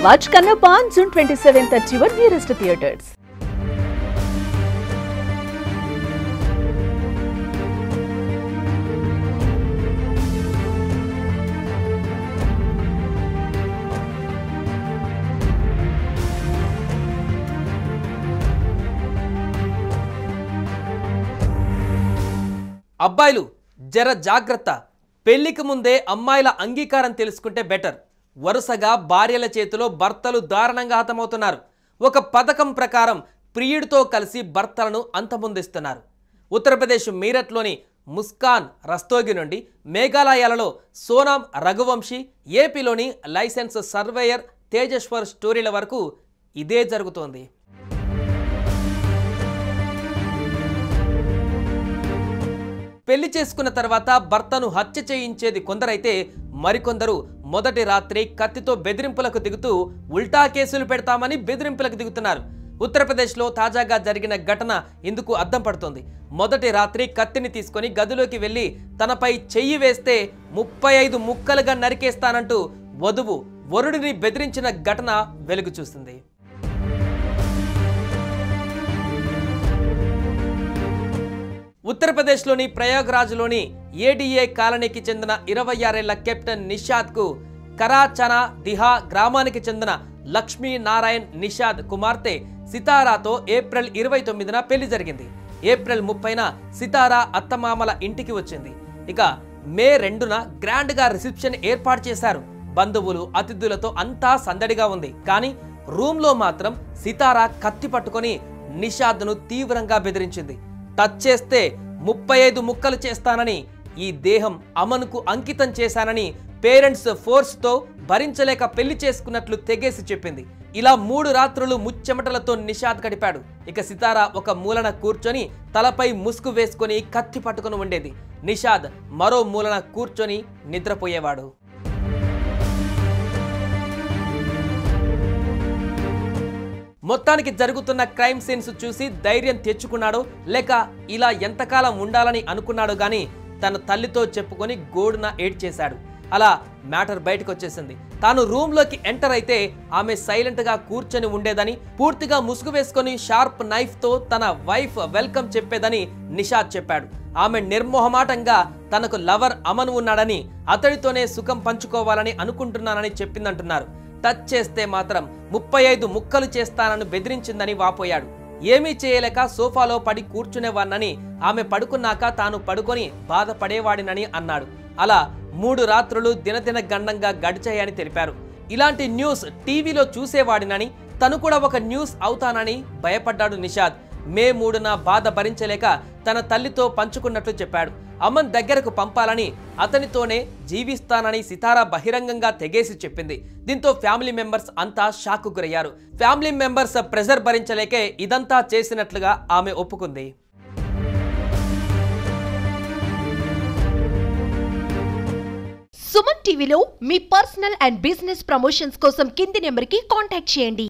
Watch Kannappa on June 27th at your nearest theatres. అబ్బాయిలు జర జాగ్రత్త పెళ్లికి ముందే అమ్మాయిల అంగీకారం తెలుసుకుంటే బెటర్ వరుసగా భార్యల చేతిలో భర్తలు దారుణంగా హతమవుతున్నారు ఒక పథకం ప్రకారం ప్రియుడితో కలిసి భర్తలను అంతమొందిస్తున్నారు ఉత్తరప్రదేశ్ మీరట్లోని ముస్కాన్ రస్తోగి నుండి మేఘాలయాలలో సోనాం రఘువంశీ ఏపీలోని లైసెన్స్ సర్వేయర్ తేజేశ్వర్ స్టోరీల వరకు ఇదే జరుగుతోంది పెళ్లి చేసుకున్న తర్వాత భర్తను హత్య చేయించేది కొందరైతే మరికొందరు మొదటి రాత్రి కత్తితో బెదిరింపులకు దిగుతూ ఉల్టా కేసులు పెడతామని బెదిరింపులకు దిగుతున్నారు ఉత్తరప్రదేశ్లో తాజాగా జరిగిన ఘటన ఇందుకు అద్దం పడుతోంది మొదటి రాత్రి కత్తిని తీసుకొని గదిలోకి వెళ్లి తనపై చెయ్యి వేస్తే 35 ముక్కలుగా నరికేస్తానంటూ వధువు వరుడిని బెదిరించిన ఘటన వెలుగు చూస్తుంది ఉత్తరప్రదేశ్లోని ప్రయాగ్రాజ్లోని ఏడీఏ కాలనీకి చెందిన 26 ఏళ్ల కెప్టెన్ నిషాద్కు కరాచనా దిహా గ్రామానికి చెందిన లక్ష్మీనారాయణ్ నిషాద్ కుమార్తె సితారాతో ఏప్రిల్ 29న పెళ్లి జరిగింది ఏప్రిల్ 30న సితారా అత్తమామల ఇంటికి వచ్చింది ఇక మే 2న గ్రాండ్గా రిసెప్షన్ ఏర్పాటు చేశారు బంధువులు అతిథులతో అంతా సందడిగా ఉంది కానీ రూమ్లో మాత్రం సితారా కత్తి పట్టుకొని నిషాద్ను తీవ్రంగా బెదిరించింది టచ్ చేస్తే 35 ముక్కలు చేస్తానని ఈ దేహం అమన్కు అంకితం చేశానని పేరెంట్స్ ఫోర్స్తో భరించలేక పెళ్లి చేసుకున్నట్లు తెగేసి చెప్పింది ఇలా 3 రాత్రులు ముచ్చెమటలతో నిషాద్ గడిపాడు ఇక సితారా ఒక మూలన కూర్చొని తలపై ముసుగు వేసుకొని కత్తి పట్టుకొని ఉండేది నిషాద్ మరో మూలన కూర్చొని నిద్రపోయేవాడు మొత్తానికి జరుగుతున్న క్రైమ్ సీన్స్ చూసి ధైర్యం తెచ్చుకున్నాడో లేక ఇలా ఎంతకాలం ఉండాలని అనుకున్నాడో గానీ తన తల్లితో చెప్పుకొని గోడున ఏడ్చేశాడు అలా మ్యాటర్ బయటకు వచ్చేసింది తాను రూమ్లోకి ఎంటర్ అయితే ఆమె సైలెంట్గా కూర్చొని ఉండేదని పూర్తిగా ముసుగు వేసుకొని షార్ప్ నైఫ్తో తన వైఫ్ వెల్కమ్ చెప్పేదని నిషాద్ చెప్పాడు ఆమె నిర్మోహమాటంగా తనకు లవర్ అమన్ ఉన్నాడని అతడితోనే సుఖం పంచుకోవాలని అనుకుంటున్నానని చెప్పిందంటున్నారు టచ్ చేస్తే మాత్రం 35 ముక్కలు చేస్తానని బెదిరించిందని వాపోయాడు ఏమీ చేయలేక సోఫాలో పడి కూర్చునేవాణ్ణని ఆమె పడుకున్నాక తాను పడుకొని బాధపడేవాడినని అన్నాడు అలా 3 రాత్రులు దినదిన గండంగా గడిచాయని తెలిపారు ఇలాంటి న్యూస్ టీవీలో చూసేవాడినని తను కూడా ఒక న్యూస్ అవుతానని భయపడ్డాడు నిషాద్ మే 3న బాధ భరించలేక తన తల్లితో పంచుకున్నట్లు చెప్పాడు అమన్ దగ్గరకు పంపాలని అతనితోనే జీవిస్తానని సితారా బహిరంగంగా తెగేసి చెప్పింది దీంతో ఫ్యామిలీ మెంబర్స్ అంతా షాక్కు గురయ్యారు ఫ్యామిలీ మెంబర్స్ ప్రెజర్ భరించలేకే ఇదంతా చేసినట్లుగా ఆమె ఒప్పుకుంది సుమన్ టీవీలో మీ పర్సనల్ అండ్ బిజినెస్ ప్రమోషన్స్ కోసం కింది నెంబర్కి కాంటాక్ట్ చేయండి